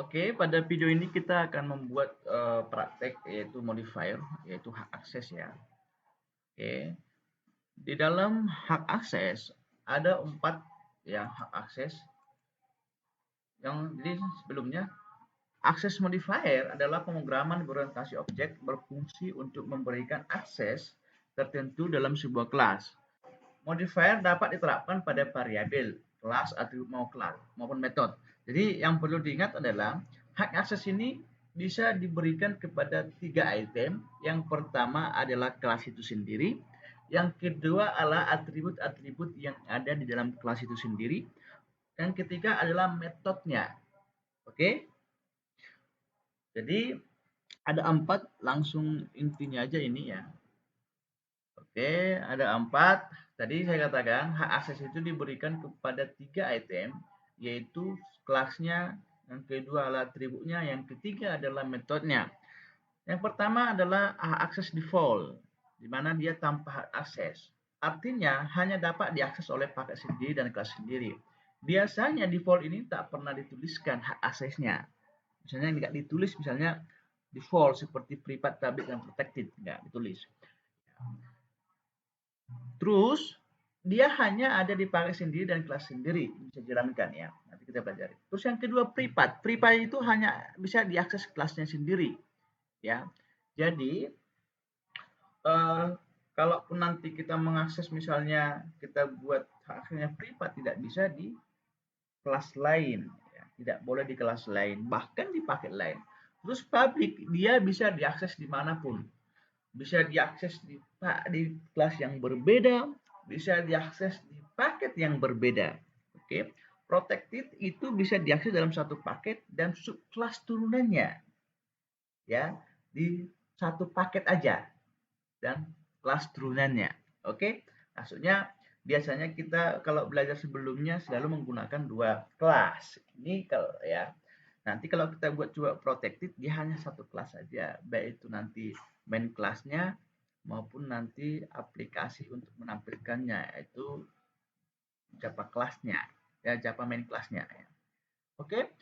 Oke, pada video ini kita akan membuat praktek yaitu modifier, yaitu hak akses ya. Oke, di dalam hak akses ada 4 ya hak akses. Jadi sebelumnya akses modifier adalah pemrograman berorientasi objek berfungsi untuk memberikan akses tertentu dalam sebuah kelas. Modifier dapat diterapkan pada variabel, kelas, atribut maupun metode. Jadi yang perlu diingat adalah hak akses ini bisa diberikan kepada 3 item. Yang pertama adalah kelas itu sendiri, yang kedua adalah atribut-atribut yang ada di dalam kelas itu sendiri, dan ketiga adalah metodenya. Oke? Jadi ada 4, langsung intinya aja ini ya. Oke, ada 4. Tadi saya katakan hak akses itu diberikan kepada 3 item, yaitu kelasnya, yang kedua adalah atributnya, yang ketiga adalah metodenya. Yang pertama adalah hak akses default, di mana dia tanpa hak akses. Artinya hanya dapat diakses oleh paket sendiri dan kelas sendiri. Biasanya default ini tak pernah dituliskan hak aksesnya. Misalnya nggak ditulis, misalnya default seperti private, public, dan protected, nggak ditulis. Terus dia hanya ada di paket sendiri dan kelas sendiri, bisa jalankan ya. Nanti kita pelajari. Terus yang kedua private. Private itu hanya bisa diakses kelasnya sendiri, ya. Jadi kalaupun nanti kita mengakses, misalnya kita buat aksesnya private, tidak bisa di kelas lain, ya. Tidak boleh di kelas lain, bahkan di paket lain. Terus public, dia bisa diakses dimanapun, bisa diakses di kelas yang berbeda, bisa diakses di paket yang berbeda. Oke, protected itu bisa diakses dalam satu paket dan subkelas turunannya, ya, di satu paket aja dan kelas turunannya. Oke, maksudnya biasanya kita kalau belajar sebelumnya selalu menggunakan 2 kelas. Ini kalau ya, nanti kalau kita buat coba protected, dia hanya satu kelas saja, baik itu nanti main kelasnya maupun nanti aplikasi untuk menampilkannya, yaitu Java kelasnya, ya, Java main kelasnya. Ya. Oke,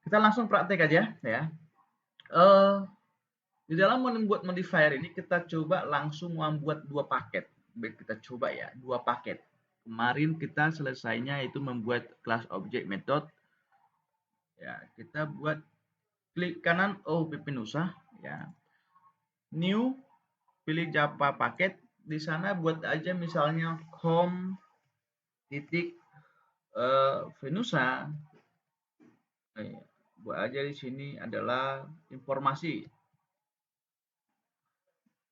kita langsung praktek aja ya. Di dalam membuat modifier ini kita coba langsung membuat 2 paket. Baik, kita coba ya, 2 paket. Kemarin kita selesainya itu membuat kelas objek method. Ya, kita buat, klik kanan OPP Nusa ya. New, pilih Java paket. Di sana buat aja misalnya com titik Venusa. Buat aja di sini adalah informasi.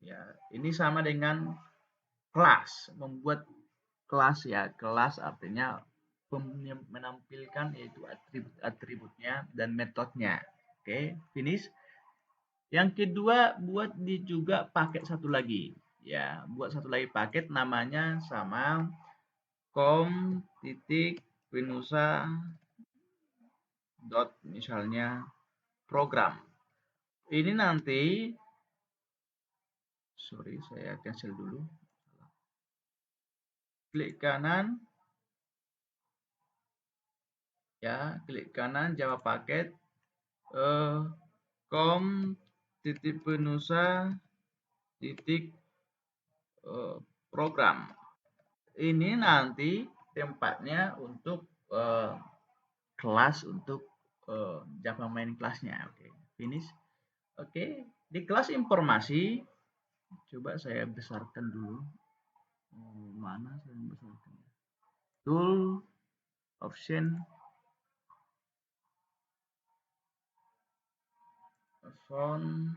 Ya, ini sama dengan kelas, membuat kelas ya. Kelas artinya menampilkan yaitu atribut-atributnya dan metodenya. Oke, finish. Yang kedua, buat juga paket satu lagi. Ya, buat satu lagi paket, namanya sama com titik venusa dot misalnya program. Ini nanti, sorry saya cancel dulu. Klik kanan ya, klik kanan Java paket com titik penusa titik program. Ini nanti tempatnya untuk kelas untuk Java main kelasnya. Oke, finish. Oke, di kelas informasi coba saya besarkan dulu. Mana saya besarkan? Tool, option, font.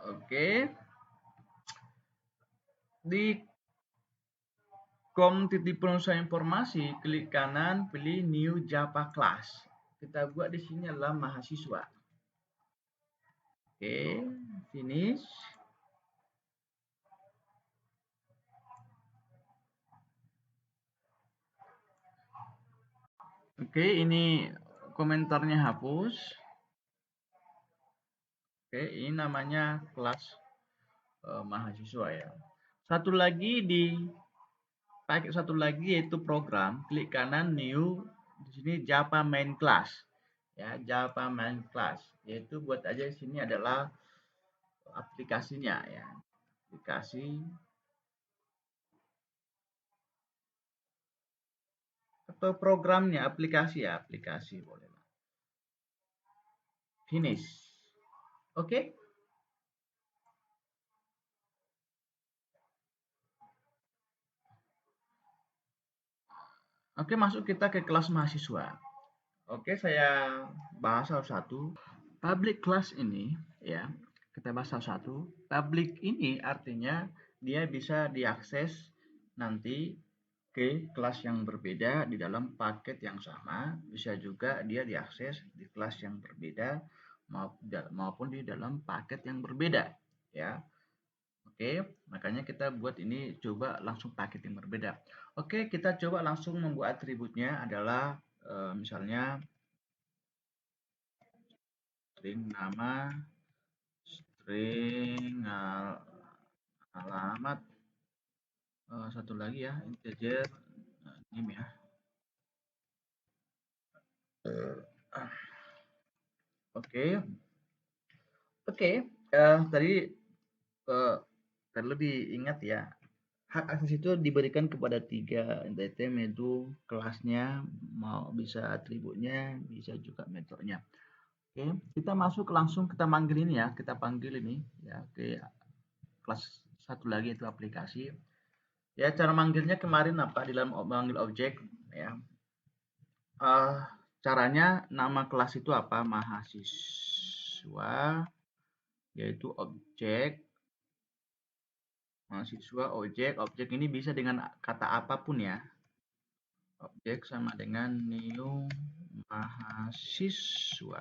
Oke, di com titik penulisan informasi, klik kanan, pilih new Java class. Kita buat di sini adalah mahasiswa. Oke, finish. Oke, ini komentarnya hapus. Oke, ini namanya kelas mahasiswa ya. Satu lagi pakai satu lagi yaitu program, klik kanan new, di sini Java main class. Ya, Java main class, yaitu buat aja di sini adalah aplikasinya ya. Aplikasi atau programnya, aplikasi ya, aplikasi boleh lah. Finish. Oke. Oke, masuk kita ke kelas mahasiswa. Oke, saya bahas satu-satu. Public class ini ya, kita bahas satu-satu. Public ini artinya dia bisa diakses nanti ke kelas yang berbeda di dalam paket yang sama, bisa juga dia diakses di kelas yang berbeda maupun di dalam paket yang berbeda ya. Oke, makanya kita buat ini coba langsung paket yang berbeda. Oke, kita coba langsung membuat atributnya adalah misalnya string nama, string alamat, satu lagi ya integer name ya. Oke, oke. Tadi perlu diingat ya, hak akses itu diberikan kepada 3 item, yaitu kelasnya, mau bisa atributnya, bisa juga metodenya. Oke, kita masuk langsung kita panggil ini ya, kita panggil ini ya ke kelas satu lagi itu aplikasi. Ya, cara manggilnya kemarin apa di dalam manggil objek ya. Caranya nama kelas itu apa? Mahasiswa, yaitu objek. Mahasiswa objek ini bisa dengan kata apapun ya. Objek sama dengan new mahasiswa.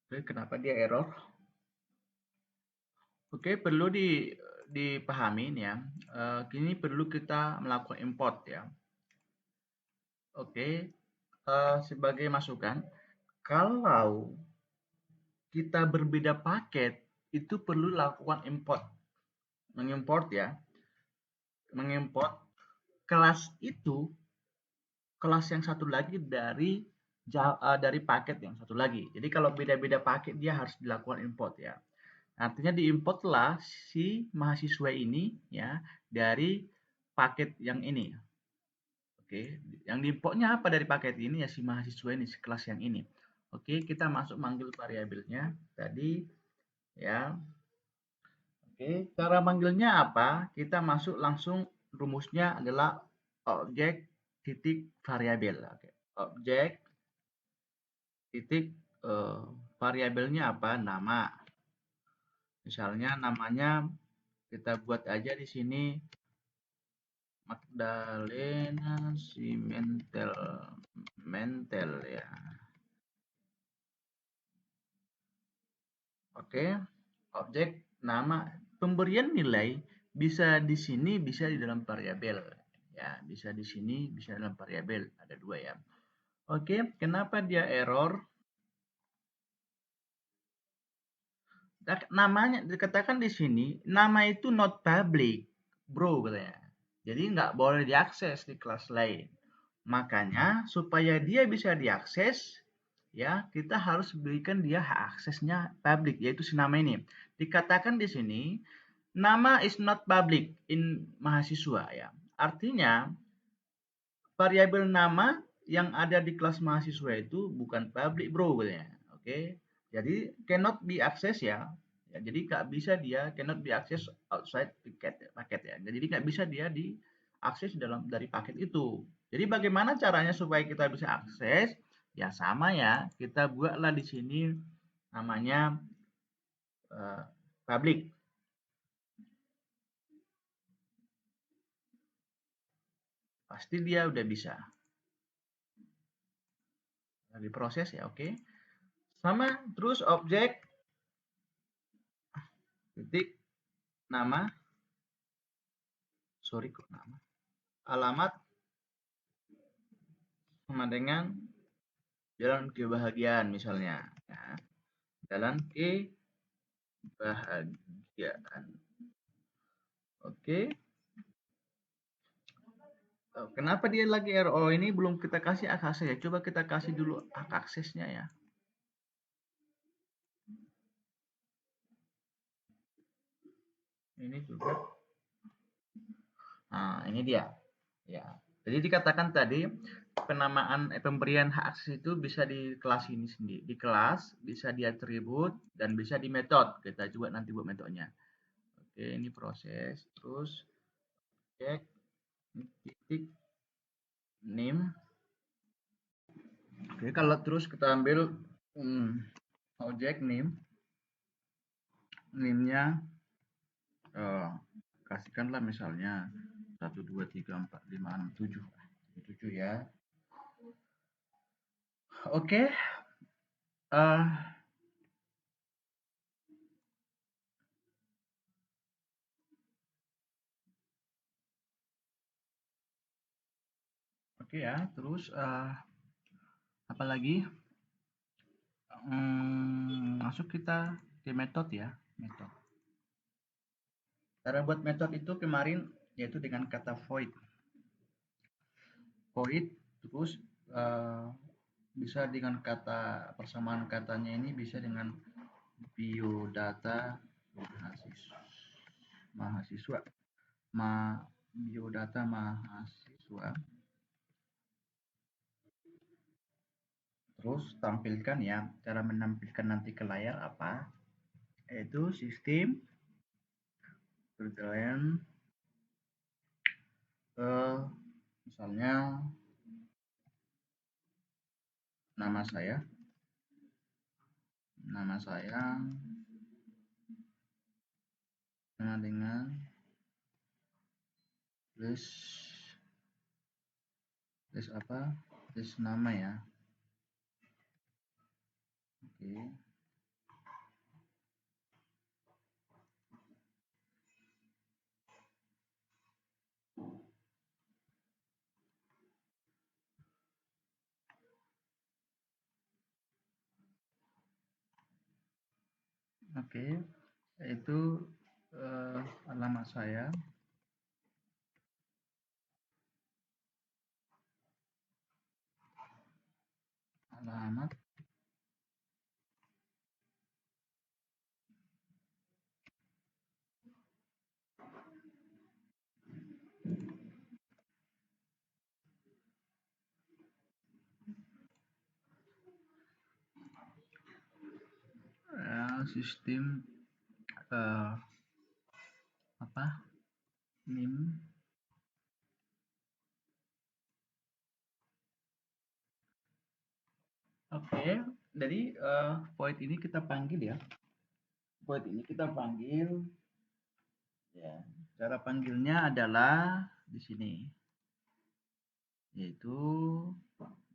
Oke, kenapa dia error? Oke, perlu dipahami ya. Kini perlu kita melakukan import ya. Oke, sebagai masukan, kalau kita berbeda paket, itu perlu lakukan import. Mengimport ya. Mengimport kelas itu, kelas yang satu lagi dari paket yang satu lagi. Jadi kalau beda-beda paket dia harus dilakukan import ya. Artinya diimportlah si mahasiswa ini ya dari paket yang ini. Oke, yang diimportnya apa dari paket ini ya si mahasiswa ini, si kelas yang ini. Oke, kita masuk manggil variabelnya tadi ya. Oke, cara manggilnya apa? Kita masuk langsung, rumusnya adalah objek titik variabel. Oke. Objek titik variabelnya apa? Nama. Misalnya namanya kita buat aja di sini Magdalena Mentel ya. Oke. Objek nama, pemberian nilai bisa di sini, bisa di dalam variabel. Ya, bisa di sini, bisa dalam variabel. Ada dua ya. Oke, kenapa dia error? Namanya dikatakan di sini, nama itu not public, bro katanya. Jadi nggak boleh diakses di kelas lain. Makanya supaya dia bisa diakses, ya kita harus berikan dia hak aksesnya public, yaitu si nama ini. Dikatakan di sini, nama is not public in mahasiswa ya. Artinya variabel nama yang ada di kelas mahasiswa itu bukan public bro katanya. Oke. Jadi cannot be access ya. Ya, jadi nggak bisa dia cannot be access outside paket ya. Jadi nggak bisa dia diakses dalam dari paket itu. Jadi bagaimana caranya supaya kita bisa akses? Ya sama ya, kita buatlah di sini namanya public. Pasti dia udah bisa. Lagi proses ya, oke. Sama terus objek titik nama, sorry kok nama. alamat sama dengan jalan kebahagiaan misalnya. Ya, jalan kebahagiaan. Oke. Kenapa dia lagi error? Oh, ini belum kita kasih akses ya. Coba kita kasih dulu aksesnya ya. Ini juga. Nah, ini dia. Ya. Jadi dikatakan tadi penamaan pemberian hak akses itu bisa di kelas ini sendiri. Di kelas, bisa di atribut, dan bisa di metode. Kita coba nanti buat metodenya. Oke, ini proses. Terus cek titik name. Oke, kalau terus kita ambil objek name, name-nya kasihkanlah misalnya 1 2 3 4 5 6 7 7 ya. Oke. Oke ya, terus apalagi masuk kita ke metode ya, metode. Cara buat metode itu kemarin yaitu dengan kata void. Void terus bisa dengan kata persamaan katanya ini bisa dengan biodata mahasiswa biodata mahasiswa. Terus tampilkan ya, cara menampilkan nanti ke layar apa, yaitu sistem berjalan misalnya nama saya sama dengan list apa, list nama ya. Oke. Oke, itu alamat saya. Alamat sistem apa NIM. Oke, jadi void ini kita panggil ya. Void ini kita panggil ya. Cara panggilnya adalah di sini, yaitu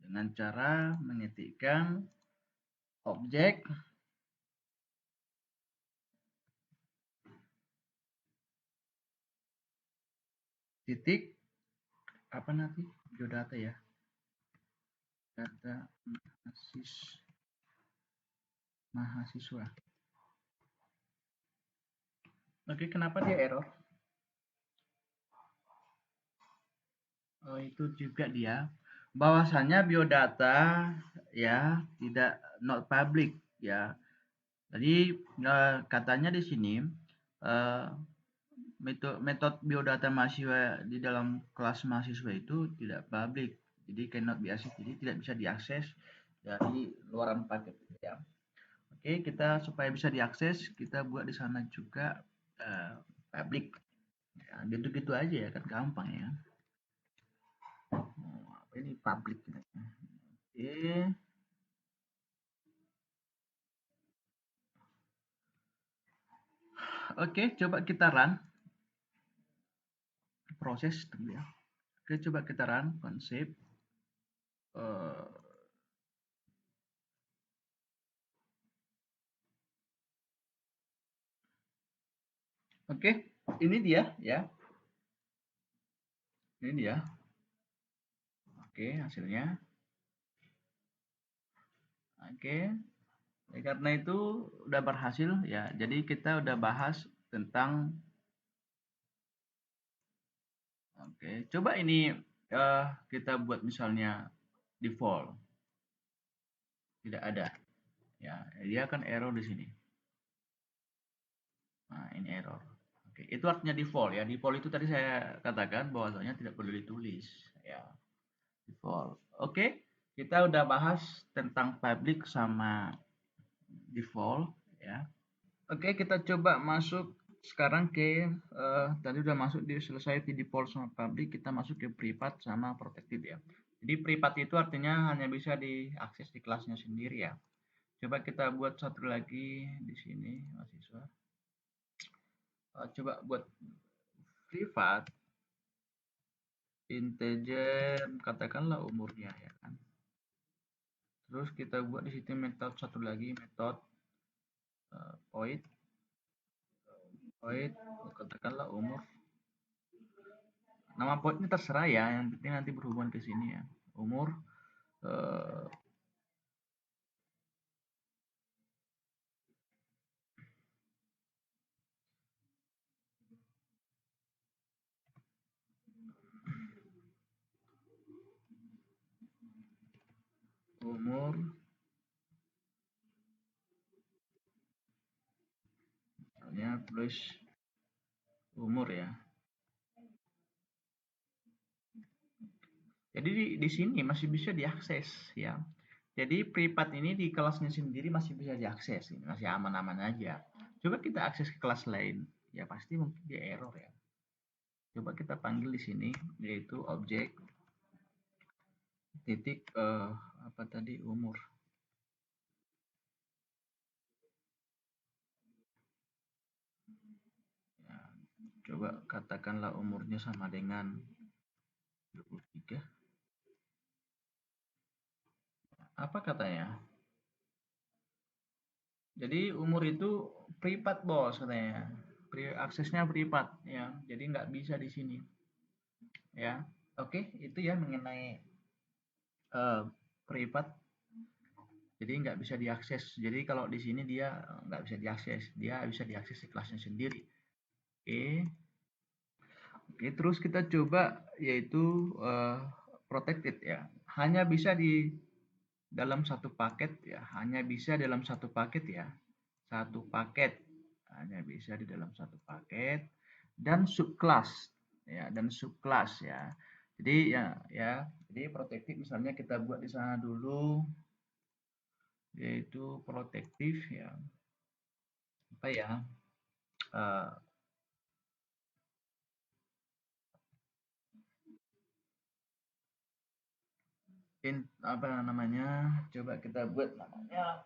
dengan cara mengetikkan objek titik apa nanti biodata ya, data mahasiswa. Oke, kenapa dia error? Oh, itu juga dia bahwasannya biodata ya tidak not public ya. Jadi katanya di sini metode biodata mahasiswa di dalam kelas mahasiswa itu tidak public, jadi cannot be accessed, jadi tidak bisa diakses dari luaran paket ya. Oke, kita supaya bisa diakses kita buat di sana juga public ya, gitu-gitu aja ya kan, gampang ya. Apa ini public ya. Oke, coba kita run proses dulu ya. Oke, coba kita run konsep. Oke, ini dia ya. Ini dia. Oke, hasilnya. Oke. Karena itu udah berhasil ya. Jadi kita udah bahas tentang oke. Coba ini kita buat misalnya default. Tidak ada. Ya, dia akan error di sini. Nah, ini error. Oke, itu artinya default ya. Default itu tadi saya katakan bahwasanya tidak perlu ditulis ya. Default. Oke, kita udah bahas tentang public sama default ya. Oke, kita coba masuk sekarang ke tadi udah masuk di selesai di default sama public, kita masuk ke privat sama protected ya. Jadi privat itu artinya hanya bisa diakses di kelasnya sendiri ya. Coba kita buat satu lagi di sini mahasiswa. Coba buat privat integer katakanlah umurnya ya kan. Terus kita buat di situ metode satu lagi metode void katakanlah umur. Nama voidnya terserah ya, yang penting nanti berhubungan ke sini ya. Umur uh, umur misalnya plus umur ya. Jadi di sini masih bisa diakses ya. Jadi privat ini di kelasnya sendiri masih bisa diakses, ini masih aman-aman aja. Coba kita akses ke kelas lain, ya pasti mungkin dia error ya. Coba kita panggil di sini yaitu objek titik apa tadi umur. Ya, coba katakanlah umurnya sama dengan 23. Apa katanya? Jadi umur itu privat bos katanya. Aksesnya privat ya. Jadi nggak bisa di sini ya. Oke, itu ya mengenai privat. Jadi nggak bisa diakses. Jadi kalau di sini dia nggak bisa diakses. Dia bisa diakses di kelasnya sendiri. Oke. Oke, terus kita coba yaitu protected ya. Hanya bisa di dalam satu paket ya. Hanya bisa dalam satu paket ya. Satu paket hanya bisa di dalam satu paket dan subclass ya dan subclass ya. Jadi jadi protektif misalnya kita buat di sana dulu yaitu protektif ya. Apa ya? Uh, apa namanya? Coba kita buat namanya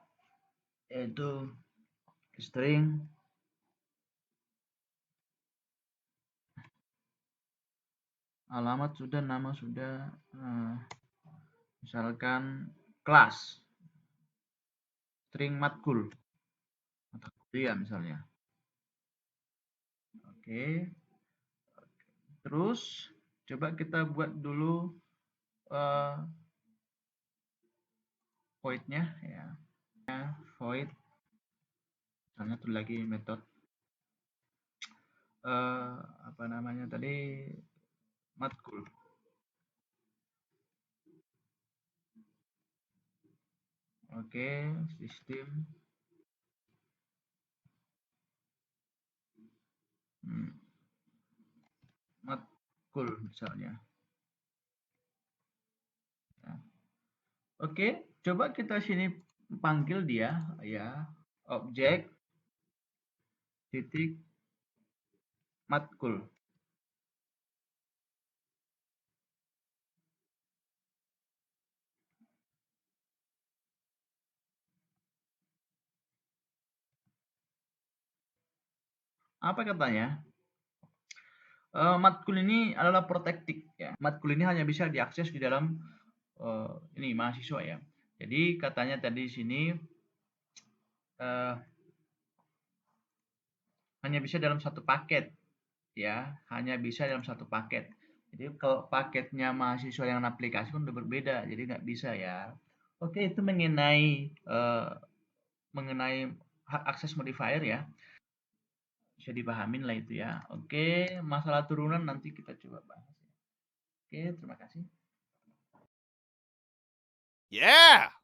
yaitu string alamat sudah, nama sudah, misalkan kelas string matkul mata kuliah misalnya. Oke, terus coba kita buat dulu void-nya ya. Void misalnya tuh lagi metode apa namanya tadi matkul. Oke, sistem matkul misalnya. Ya. Oke, coba kita sini panggil dia ya objek titik matkul. Apa katanya? Matkul ini adalah protected ya. Matkul ini hanya bisa diakses di dalam ini mahasiswa ya. Jadi katanya tadi di sini hanya bisa dalam satu paket ya, hanya bisa dalam satu paket. Jadi kalau paketnya mahasiswa yang aplikasi kan udah berbeda, jadi nggak bisa ya. Oke, itu mengenai hak akses modifier ya. Bisa dipahamin lah itu ya. Oke, masalah turunan nanti kita coba bahas. Oke, terima kasih. Yeah!